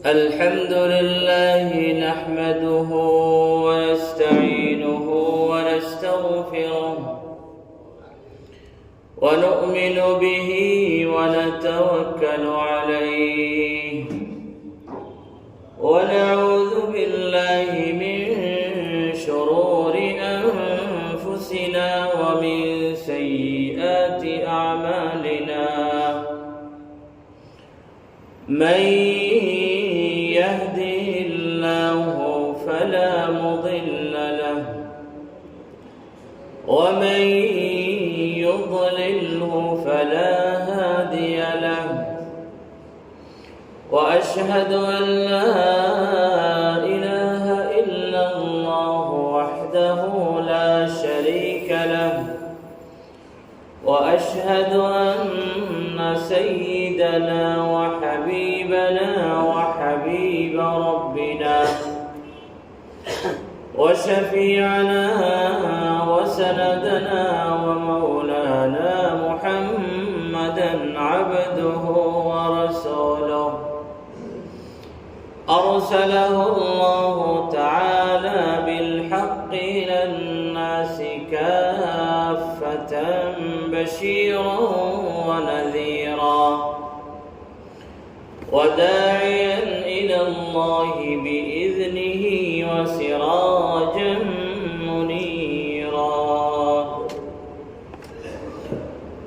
الحمد لله نحمده ونستعينه ونستغفره ونؤمن به ونتوكل عليه ونعوذ بالله من شرور أنفسنا ومن سيئات أعمالنا من يهده الله فلا مضل له ومن يضلله فلا هادي له وأشهد أن لا إله إلا الله وحده لا شريك له وأشهد أن سيدنا وحبيبنا وحبيب ربنا وشفيعنا وسندنا ومولانا محمدا عبده ورسوله أرسله الله تعالى بالحق إلى الناس كافة بشيرا ونذيرا وداعيا إلى الله بإذنه وسراجا منيرا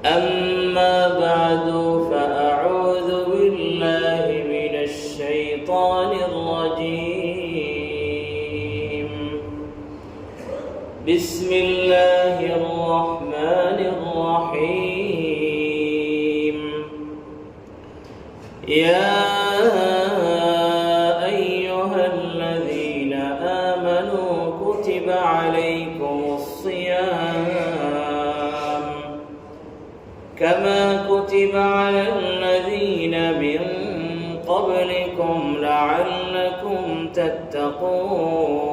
أما بعد فأعوذ بالله من الشيطان الرجيم بسم الله الرحمن الرحيم يا أيها الذين آمنوا كتب عليكم الصيام كما كتب على الذين من قبلكم لعلكم تتقون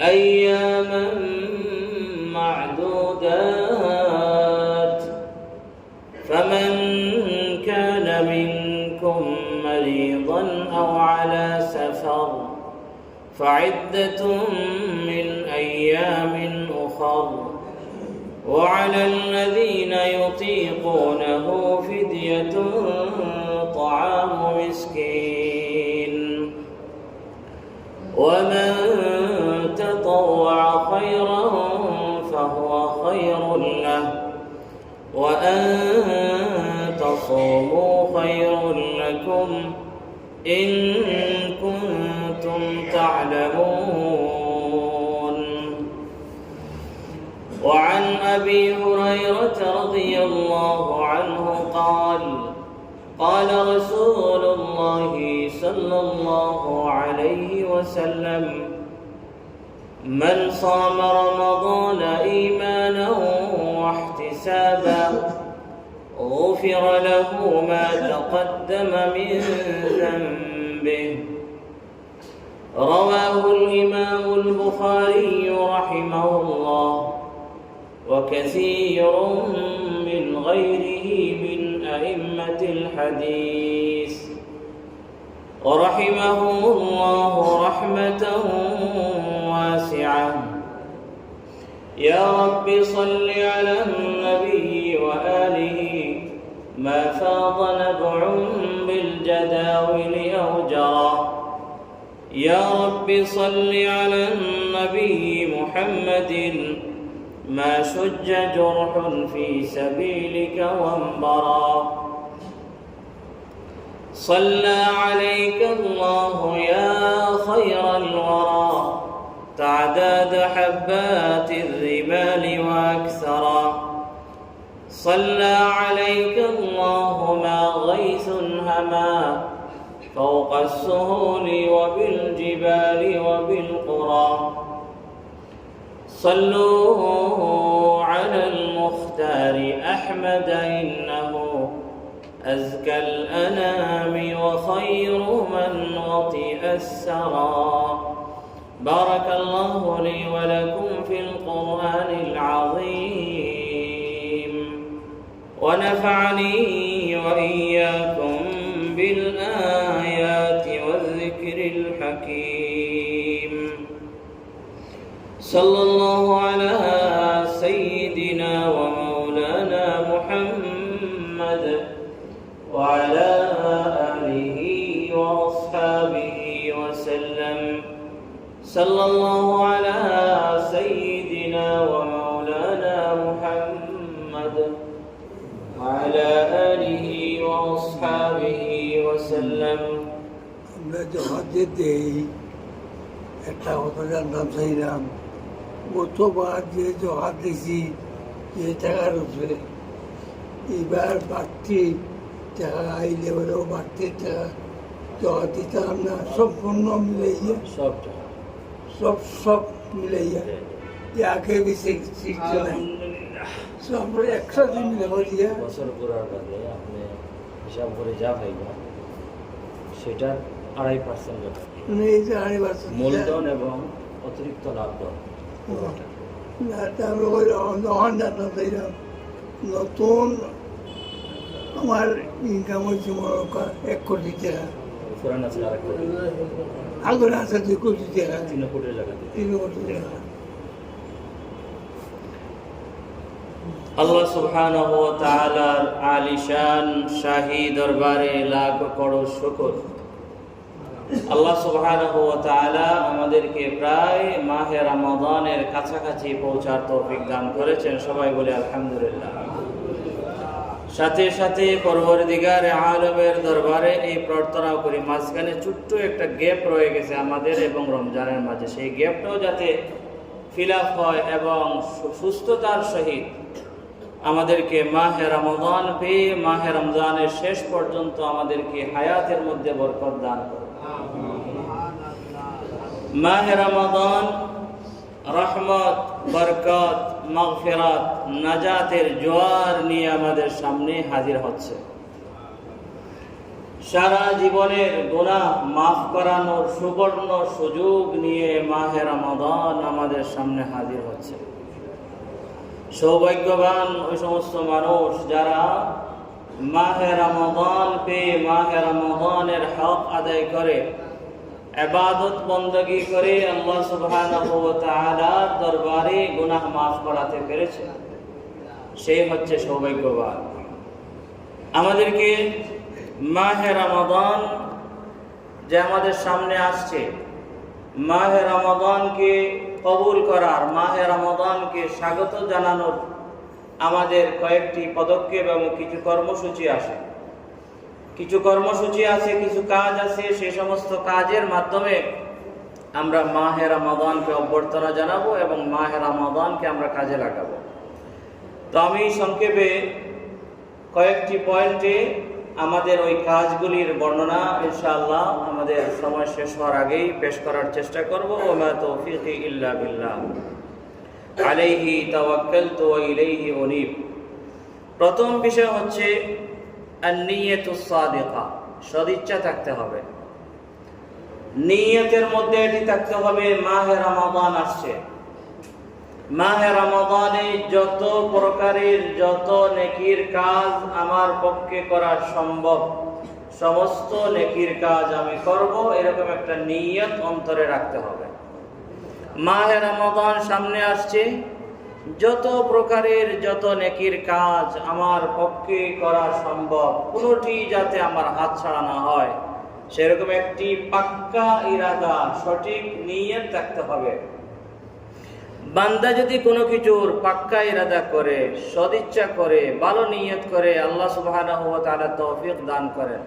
أياما معدودات فمن كان منكم مريضا أو على سفر فعدة من أيام أخر وعلى الذين يطيقونه فدية طعام مسكين ومن تطوع خيرا فهو خير له وأن تصوموا خير لكم إن كنتم تعلمون وعن أبي هريرة رضي الله عنه قال رسول الله صلى الله عليه وسلم من صام رمضان إيمانا واحتسابا غفر له ما تقدم من ذنبه رواه الإمام البخاري رحمه الله وكثير من غيره من أئمة الحديث ورحمهم الله رحمة واسعة يا رب صل على النبي وآله ما فاض نبع بالجداول أو جرى يا رب صل على النبي محمد ما شج جرح في سبيلك وانبرى صلى عليك الله يا خير الورى تعداد حبات الرمال وأكثرا صلى عليك الله ما غيث هما فوق السهول وبالجبال وبالقرى صلوا على المختار أحمد إنه أزكى الأنام وخير من وطئ السرى بارك الله لي ولكم في القرآن العظيم ونفعني وإياكم بالآيات والذكر الحكيم. صلى الله على سيدنا ومولانا محمد وعلى آله وأصحابه وسلم. صلى الله على سيدنا ومولانا محمد وعلى آله وأصحابه وسلم. আমরা যখন দেই একটা কথা জানতাম চাইলাম, গতবার যে জহার দিয়েছি যে টাকার উপরে, এবার বাড়তি টাকা আইলে বলেও বাড়তি টাকা জহা দিতাম না, সম্পূর্ণ মিলাইয়া সব মিলাইয়া যাকে বেশি শিখতে নাই সব একসাথে মিলে করিয়া বছর পুরার বাদে আপনি হিসাব করে যা পাইবা সেটার 2.5% এই যে 2.5% মূলধন এবং অতিরিক্ত লাভ দর নতুন আমার ইনকাম হয়েছে মনে 1 কোটি টাকা, পুরান আছে আর একটা আগুন আছে 2 কোটি টাকা, 3 কোটির জায়গাতে 3 কোটি টাকা। আল্লাহ সুবহানাহু ওয়া তাআলার আলিশান শাহী দরবারে লাখ করোড় শুকর। আল্লাহ সুবহানাহু ওয়া তাআলা আমাদেরকে প্রায় মাহে রমাদানের কাছাকাছি পৌঁছার তৌফিক দান করেছেন। সবাই বলে আলহামদুলিল্লাহ। সাথে সাথে পরবর্তীকার আলমের দরবারে এই প্রার্থনা করি, মাঝখানে ছোট্ট একটা গ্যাপ রয়ে গেছে আমাদের এবং রমজানের মাঝে, সেই গ্যাপটাও যাতে ফিল আপ হয় এবং সুস্থতার সহিত আমাদেরকে মাহে রমাদান পেয়ে মাহে রমজানের শেষ পর্যন্ত আমাদেরকে হায়াতের মধ্যে বরকত দান করে। মাহে রমাদান রহমত, বরকত, মাগফিরাত, নাজাতের জোয়ার নিয়ে আমাদের সামনে হাজির হচ্ছে। সারা জীবনের গুনাহ মাফ করানোর সুবর্ণ সুযোগ নিয়ে মাহে রমাদান আমাদের সামনে হাজির হচ্ছে। সৌভাগ্যবান ওই সমস্ত মানুষ যারা মাহে রমাদান পেয়ে মাহে রমাদানের হক আদায় করে, ইবাদত বندگی করে আল্লাহ সুবহানাহু ওয়া তাআলার দরবারে গুনাহ মাফ করাতে পেরেছে, সেই হচ্ছে সৌভাগ্যবান। আমাদেরকে মাহে রমাদান যে আমাদের সামনে আসছে, মাহে রমাদানকে কবুল করার, মাহে রমাদানকে স্বাগত জানানোর আমাদের কয়েকটি পদক্ষেপ এবং কিছু কর্মসূচি আছে, কিছু কাজ আছে। সেই সমস্ত কাজের মাধ্যমে আমরা মাহে রমাদানকে অভ্যর্থনা জানাবো এবং মাহে রমাদানকে আমরা কাজে লাগাবো। তো আমি সংক্ষেপে কয়েকটি পয়েন্টে আমাদের ওই কাজগুলির বর্ণনা ইনশাআল্লাহ আমাদের সময় শেষ হওয়ার আগেই পেশ করার চেষ্টা করব। ওমা তৌফিকি ইল্লা বিল্লাহ, আলাইহি তাওয়াক্কালতু ওয়া ইলাইহি উনীব। প্রথম বিষয় হচ্ছে আন-নিয়াতুস সাদিকা, সদিচ্ছা থাকতে হবে। নিয়তের মধ্যে এটি থাকতে হবে, মাহে রমাদান আসছে, মাহে রমাদানে যত প্রকারের যত নেকির কাজ আমার পক্ষে করা সম্ভব সমস্ত নেকির কাজ আমি করব, এরকম একটা নিয়ত অন্তরে রাখতে হবে। মাহে রমাদান সামনে আসছে, যত প্রকারের যত নেকির কাজ আমার পক্ষে করা সম্ভব কোনোটি যাতে আমার হাতছাড়া না হয়, সেরকম একটি পাক্কা ইরাদা, সঠিক নিয়ত থাকতে হবে। বান্দা যদি কোনো কিছুর পাক্কা ইরাদা করে, সদিচ্ছা করে, ভালো নিয়ত করে, আল্লাহ সুবহানাহু ওয়া তাআলা তৌফিক দান করেন।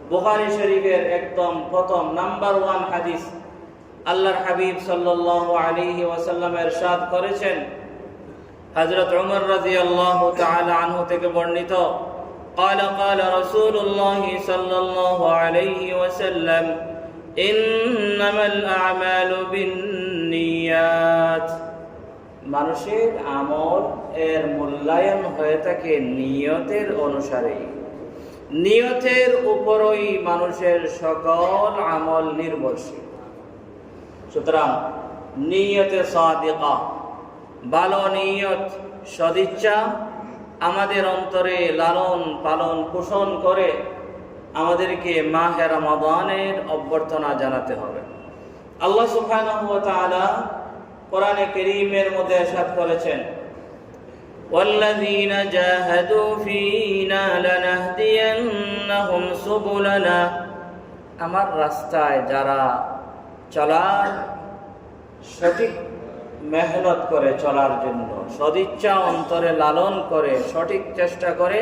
বুখারী শরীফের একদম প্রথম নাম্বার 1 হাদিস, আল্লাহর হাবিব সাল্লাল্লাহু আলাইহি ওয়াসাল্লাম ইরশাদ করেছেন, হযরত ওমর রাদিয়াল্লাহু তাআলা আনহু থেকে বর্ণিত, قال قال رسول الله صلى الله عليه وسلم إنما الأعمال بالنيات। মানুষের আমল এর মূল্যায়ন হয়ে থাকে নিয়তের অনুসারে, নিয়তের উপরই মানুষের সকল আমল নির্ভরশীল। সুতরাং নিয়তে সাদিকা, ভালো নিয়ত, সদিচ্ছা আমাদের অন্তরে লালন পালন পোষণ করে আমাদেরকে মাহে রমাদানের অভ্যর্থনা জানাতে হবে। আল্লাহ সুবহানাহু ওয়া তাআলা কোরআনে কারীমের মধ্যে ইরশাদ করেছেন, ওয়াল্লাযীনা জাহাদু ফীনা লানাহদিয়ান্নাহুম সুবুলানা, আমার রাস্তায় যারা চলার সঠিক মেহনত করে চলার জন্য, সদিচ্ছা অন্তরে লালন করে সঠিক চেষ্টা করে,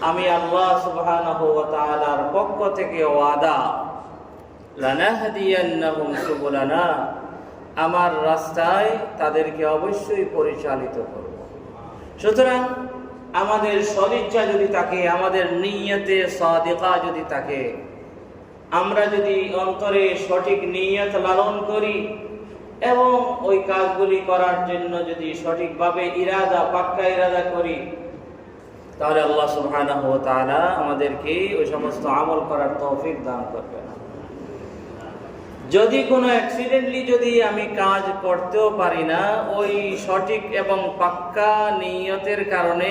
আমি আল্লাহ সুবহানাহু ওয়া তাআলার পক্ষ থেকে ওয়াদা, লানাহদিয়ান্নাহুম সুবুলানা, আমার রাস্তায় তাদেরকে অবশ্যই পরিচালিত করব। সুতরাং আমাদের সদিচ্ছা যদি থাকে, আমাদের নিয়তে সাদিকা যদি থাকে, আমরা যদি অন্তরে সঠিক নিয়ত লালন করি এবং ওই কাজগুলি করার জন্য যদি সঠিকভাবে ইরাদা, পাক্কা ইরাদা করি, তাহলে আল্লাহ সুবহানাহু ওয়া তাআলা আমাদেরকে ওই সমস্ত আমল করার তৌফিক দান করবেন। যদি কোনো অ্যাক্সিডেন্টলি যদি আমি কাজ করতেও পারি না, ওই সঠিক এবং পাক্কা নিয়তের কারণে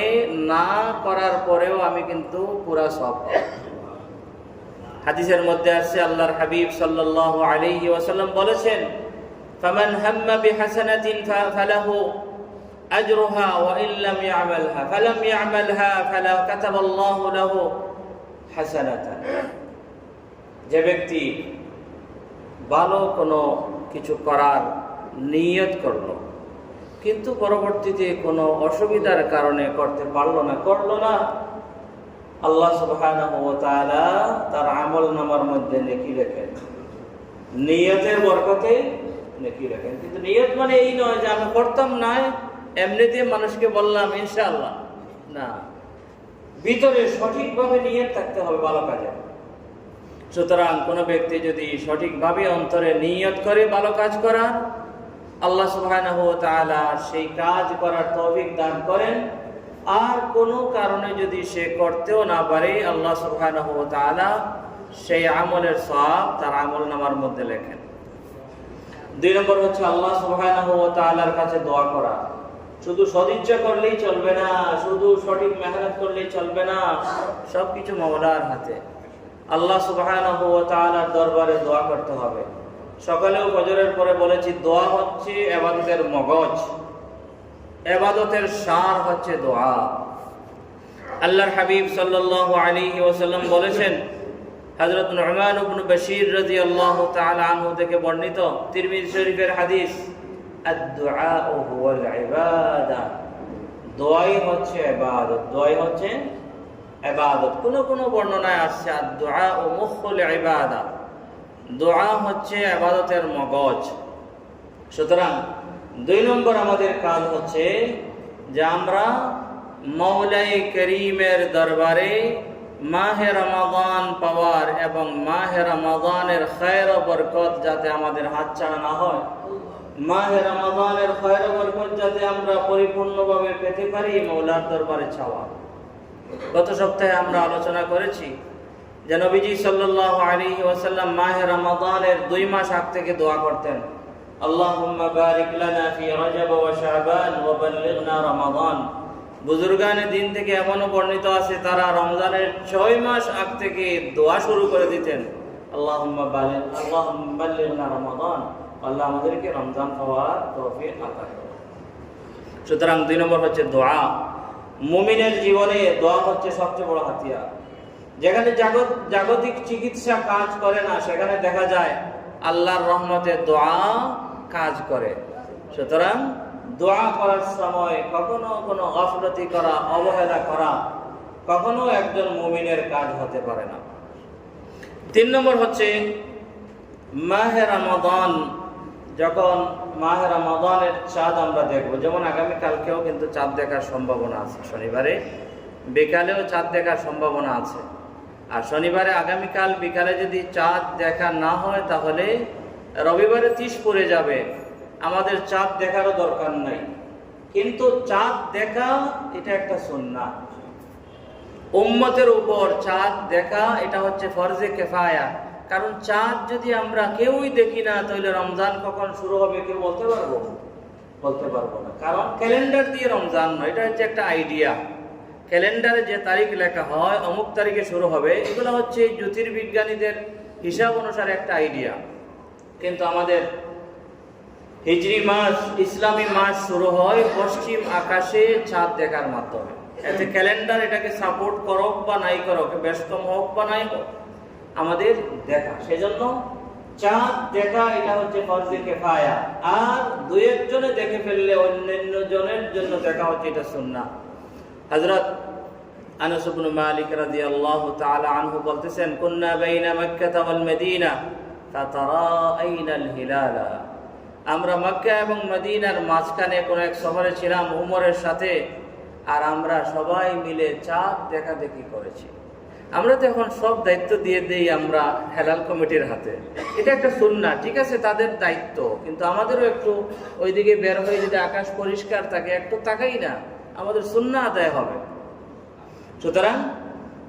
না করার পরেও আমি কিন্তু পুরা সওয়াব পাবো। হাদিসের মধ্যে আসছে, আল্লাহর হাবিব সাল্লাল্লাহু আলাইহি ওয়াসাল্লাম বলেছেন, ফামান হাম্মা বিহাসানাতিন ফালাহু আজরুহা ওয়া ইন লাম ইয়ামালহা ফালাম ইয়ামালহা ফালা কাতাবাল্লাহু লাহু হাসানাতান। যে ব্যক্তি ভালো কোনো কিছু করার নিয়ত করলো কিন্তু পরবর্তীতে কোনো অসুবিধার কারণে করতে করলো না, আল্লাহ সুবহানাহু ওয়া তাআলা তার আমল নামার মধ্যে নেকি লেখেন, নিয়তের বরকতে নেকি লেখেন। কিন্তু নিয়ত মানে এই নয় যে আমি করতাম না, এমনিতে মানুষকে বললাম ইনশাআল্লাহ, না, ভিতরে সঠিকভাবে নিয়ত থাকতে হবে ভালো কাজে। সুতরাং কোনো ব্যক্তি যদি সঠিকভাবে অন্তরে নিয়ত করে ভালো কাজ করার, আল্লাহ সুবহানাহু ওয়া তাআলা সেই কাজ করার তৌফিক দান করেন। আর কোনো কারণে যদি সে করতেও না পারে, আল্লাহ সুবহানাহু ওয়া তাআলা সেই আমলের সওয়াব তার আমল নামার মধ্যে লেখেন। 2 নম্বর হচ্ছে আল্লাহ সুবহানাহু ওয়া তাআলার কাছে দোয়া করা। শুধু সদিচ্ছা করলেই চলবে না, শুধু সঠিক মেহনত করলেই চলবে না, সবকিছু মাওলার হাতে। আল্লাহ সুবহানাহু ওয়া তাআলার দরবারে দোয়া করতে হবে। সকালেও ফজরের পরে বলেছি, দোয়া হচ্ছে ইবাদতের মগজ, ইবাদতের সার হচ্ছে দোয়া। আল্লাহর হাবিব সাল্লাল্লাহু আলাইহি ওয়াসাল্লাম বলেছেন, হযরত নু'মান ইবনে বাশীর রাদিয়াল্লাহু তাআলা আনহু থেকে বর্ণিত তিরমিজি শরীফের হাদিস, আদ-দুআউ হুয়াল ইবাদা, দোয়াই হচ্ছে ইবাদত, দোয়াই হচ্ছে ইবাদত। কোন বর্ণনায় আসছে আদ-দুআউ মুখুল ইবাদা, দোয়া হচ্ছে ইবাদতের মগজ। সুতরাং 2 নম্বর আমাদের কাজ হচ্ছে যে আমরা মাওলাই করিমের দরবারে মাহে রমাদান পাওয়ার এবং মাহে রমাদানের খায়র ও বরকত যাতে আমাদের হাতছাড়া না হয়, মাহে রমাদানের খায়র ও বরকত যাতে আমরা পরিপূর্ণভাবে পেতে পারি, মাওলার দরবারে চাওয়া। গত সপ্তাহে আমরা আলোচনা করেছি যে নবীজি সাল্লাল্লাহু আলাইহি ওয়াসাল্লাম মাহে রমাদানের 2 মাস আগ থেকে দোয়া করতেন, আল্লাহুম্মা বারিক লানা ফি রজব ওয়া শাবান ওয়া বাল্লিগনা রমাদান। বুজুর্গানে দিন থেকে এমনও বর্ণিত আছে তারা রমজানের 6 মাস আগ থেকে দোয়া শুরু করে দিতেন, আল্লাহুম্মা বাল্লিগনা রমাদান, আল্লাহ আমাদেরকে রমজান পাওয়ার তৌফিক আতা করুন। সুতরাং 2 নম্বর হচ্ছে দোয়া। মুমিনের জীবনে দোয়া হচ্ছে সবচেয়ে বড় হাতিয়ার। যেখানে জাগতিক চিকিৎসা কাজ করে না, সেখানে দেখা যায় আল্লাহর রহমতে দোয়া কাজ করে। সুতরাং দোয়া করার সময় কখনো কোনো গাফলতি করা, অবহেলা করা কখনো একজন মুমিনের কাজ হতে পারে না। 3 নম্বর হচ্ছে মাহে রমাদান। যখন মাহে রমাদানের চাঁদ আমরা দেখব, যেমন আগামীকালকেও কিন্তু চাঁদ দেখার সম্ভাবনা আছে, শনিবারে বিকালেও চাঁদ দেখার সম্ভাবনা আছে। আর শনিবারে আগামীকাল বিকালে যদি চাঁদ দেখা না হয় তাহলে রবিবারে 30 পড়ে যাবে, আমাদের চাঁদ দেখারও দরকার নাই। কিন্তু চাঁদ দেখা এটা একটা সুন্নাহ, উম্মতের উপর চাঁদ দেখা এটা হচ্ছে ফরজে কিফায়া। কারণ চাঁদ যদি আমরা কেউই দেখি না, তাহলে রমজান কখন শুরু হবে কেউ বলতে পারবো না। কারণ ক্যালেন্ডার দিয়ে রমজান নয়, এটা হচ্ছে একটা আইডিয়া, ক্যালেন্ডারে যে তারিখ লেখা হয় অমুক তারিখে শুরু হবে, এগুলো হচ্ছে জ্যোতির্বিজ্ঞানীদের হিসাব অনুসারে একটা আইডিয়া। কিন্তু আমাদের হিজরি মাস, ইসলামী মাস শুরু হয় পশ্চিম আকাশে চাঁদ দেখার মাধ্যমে। এতে ক্যালেন্ডার এটাকে সাপোর্ট করুক বা নাই করুক, ব্যস্তম হোক বা নাই হোক, আমাদের দেখা। সেজন্য চাঁদ দেখা এটা হচ্ছে ফরজে কিফায়া, আর দুই একজনে দেখে ফেললে অন্যান্য জনের জন্য দেখা হচ্ছে এটা সুন্নাহ। হযরত আনাস ইবনে মালিক রাদিয়াল্লাহু তাআলা আনহু বলতেছেন, কুন্না বাইনা মক্কা ওয়াল মদিনা ফাতারাআইনাল হিলালা। আমরা মক্কা এবং মদিনার মাঝখানে কোন এক শহরে ছিলাম উমরের সাথে, আর আমরা সবাই মিলে চাঁদ দেখাদেখি করেছি। আমরা তো এখন সব দায়িত্ব দিয়ে দেই আমরা হেলাল কমিটির হাতে, এটা একটা সুন্নাহ, ঠিক আছে, তাদের দায়িত্ব, কিন্তু আমাদেরও একটু ওইদিকে বের হয়ে যদি আকাশ পরিষ্কার থাকে একটু তাকাই না, আমাদের সুন্নাহ আদায় হবে। সুতরাং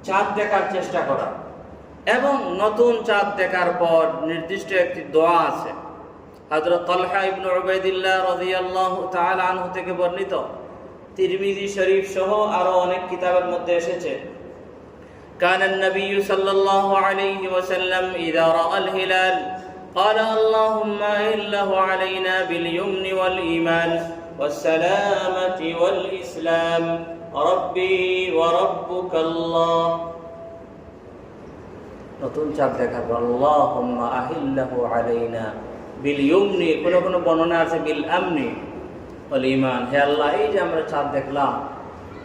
চাঁদ দেখার চেষ্টা করা, এবং নতুন চাঁদ দেখার পর নির্দিষ্ট একটি দোয়া আছে। হযরত তালহা ইবনে উবাইদিল্লাহ রাদিয়াল্লাহু তাআলা আনহু থেকে বর্ণিত, তিরমিজি শরীফ সহ আরো অনেক কিতাবের মধ্যে এসেছে, কানা নবী সাল্লাল্লাহু আলাইহি ওয়াসাল্লাম ইযা রাআল হিলাল قال اللهم إله علينا باليمن والإيمان والسلامة والإسلام ربي وربك الله। নতুন চাঁদ দেখার পর আল্লাহুম্মা আহিল্লাহু আলাইনা বিল ইউমনি, কোন কোন বর্ণনা আছে বিল আমনি ওয়াল ঈমান, হে আল্লাহ এই যে আমরা চাঁদ দেখলাম,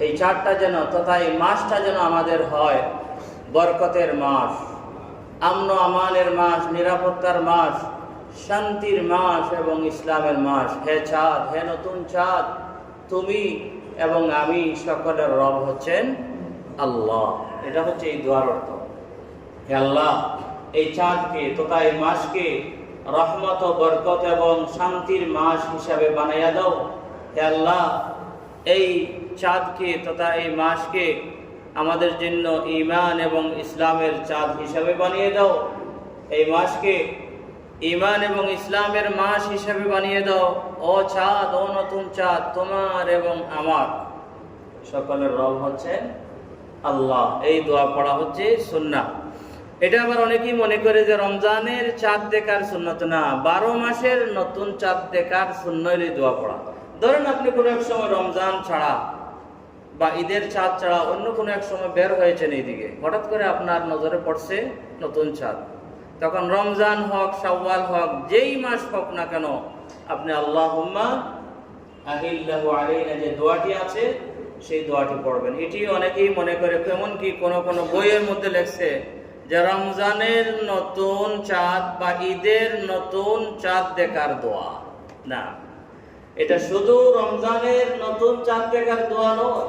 এই চাঁদটা যেন তথা এই মাসটা যেন আমাদের হয় বরকতের মাস, আমন আমানের মাস, নিরাপত্তার মাস, শান্তির মাস এবং ইসলামের মাস। হে চাঁদ, হে নতুন চাঁদ, তুমি এবং আমি সকলের রব হচ্ছেন আল্লাহ। এটা হচ্ছে এই দোয়ার অর্থ। হে আল্লাহ এই চাঁদকে তথা এই মাসকে রহমত, বরকত এবং শান্তির মাস হিসাবে বানাইয়া দাও। হে আল্লাহ এই চাঁদকে তথা এই মাসকে আমাদের জন্য ঈমান এবং ইসলামের চাঁদ হিসাবে বানিয়ে দাও। এই মাসকে ঈমান এবং ইসলামের মাস হিসাবে বানিয়ে দাও। ও চাঁদ, ও নতুন চাঁদ, তোমার এবং আমার সকলের রব হচ্ছেন আল্লাহ। এই দোয়া পড়া হচ্ছে সুন্নাহ। এটা আবার অনেকেই মনে করে যে রমজানের চাঁদ দেখার সুন্নত না, 12 মাসের নতুন চাঁদ দেখার সুন্নতের এই দোয়া পড়া। ধরেন আপনি কোনো এক সময় রমজান ছাড়া বা ঈদের চাঁদ ছাড়া অন্য কোনো এক সময় বের হয়েছেন এইদিকে, হঠাৎ করে আপনার নজরে পড়ছে নতুন চাঁদ, তখন রমজান হোক, শাওয়াল হোক, যেই মাস হোক না কেন, আপনি আল্লাহুম্মা আহিল্লাহু আলাইনা যে দোয়াটি আছে সেই দোয়াটি পড়বেন। এটি অনেকেই মনে করে, কেমন কি কোনো কোনো বইয়ের মধ্যে লেখছে যে রমজানের নতুন চাঁদ বা ঈদের নতুন চাঁদ দেখার দোয়া। না, এটা শুধু রমজানের নতুন চাঁদ দেখার দোয়া নয়,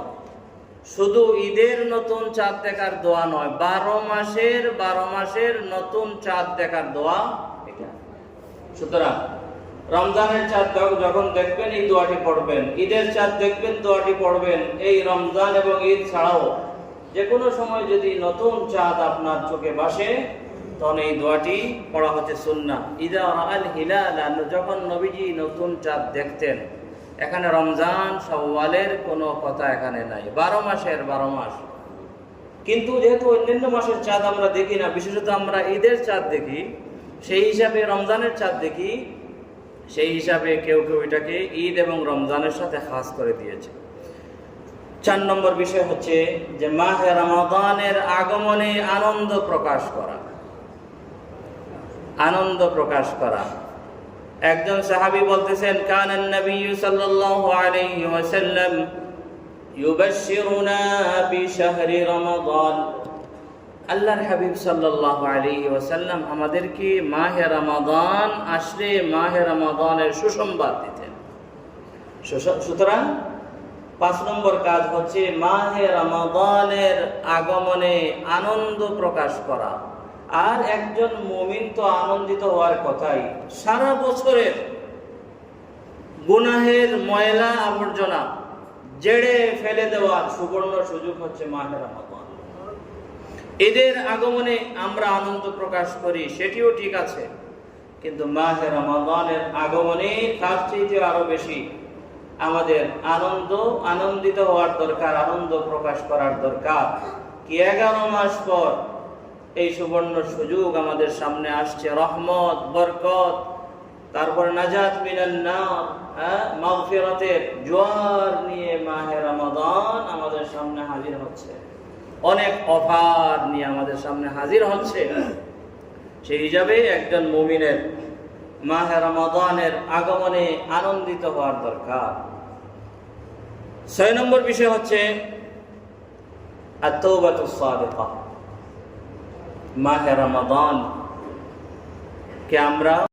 শুধু ঈদের নতুন চাঁদ দেখার দোয়া নয়, 12 মাসের নতুন চাঁদ দেখার দোয়া এটা। সুতরাং রমজানের চাঁদ যখন দেখবেন এই দোয়াটি পড়বেন, ঈদের চাঁদ দেখবেন দোয়াটি পড়বেন। এই রমজান এবং ঈদ ছাড়াও যে কোনো সময় যদি নতুন চাঁদ আপনার চোখে ভাসে, তখন এই দোয়াটি পড়া হচ্ছে সুন্নাহ। ইযা রাআল হিলাল, যখন নবীজি নতুন চাঁদ দেখতেন, এখানে রমজান শাওয়ালের কোনো কথা এখানে নাই, 12 মাসের 12 মাস। কিন্তু যেহেতু অন্যান্য মাসের চাঁদ আমরা দেখি না, বিশেষত আমরা ঈদের চাঁদ দেখি, সেই হিসাবে রমজানের চাঁদ দেখি, সেই হিসাবে কেউ কেউ এটাকে ঈদ এবং রমজানের সাথে খাস করে দিয়েছে। 4 নম্বর বিষয় হচ্ছে যে মাহে রমাদানের আগমনে আনন্দ প্রকাশ করা। আনন্দ প্রকাশ করা। একজন সাহাবী বলতেছেন, কানান নবী সাল্লাল্লাহু আলাইহি ওয়াসাল্লাম ইউবাশশিরুনা বিশাহরি রমাদান। আল্লাহর হাবিব সাল্লাল্লাহু আলাইহি ওয়াসাল্লাম আমাদেরকে মাহে রমাদান আসলে মাহে রমাদানের সুসংবাদ দিতেন। সুতরাং 5 নম্বর কাজ হচ্ছে মাহে রমাদানের আগমনে আনন্দ প্রকাশ করা। আর একজন মুমিন তো আনন্দিত হওয়ার কথাই, সারা বছরের গুনাহের ময়লা আবর্জনা জেড়ে ফেলে দেওয়ার সুবর্ণ সুযোগ হচ্ছে মাহে রমাদান। ঈদের আগমনে আমরা আনন্দ প্রকাশ করি, সেটিও ঠিক আছে, কিন্তু মাহে রমাদানের আগমনে তার চেয়ে আরো বেশি আমাদের আনন্দিত হওয়ার দরকার, আনন্দ প্রকাশ করার দরকার। কি 11 মাস পর এই সুবর্ণ সুযোগ আমাদের সামনে আসছে, রহমত, বরকত, তারপর নাজাত মিনান নার, মাগফিরাতের জোয়ার নিয়ে মাহে রমাদান আমাদের সামনে হাজির হচ্ছে, অনেক অফার নিয়ে আমাদের সামনে হাজির হচ্ছে। সেই হিসাবে একজন মুমিনের মাহে রমাদানের আগমনে আনন্দিত হওয়ার দরকার। 6 নম্বর বিষয় হচ্ছে আত-তাওবাতুস সাদিকা। মাহে রমাদান কে আমরা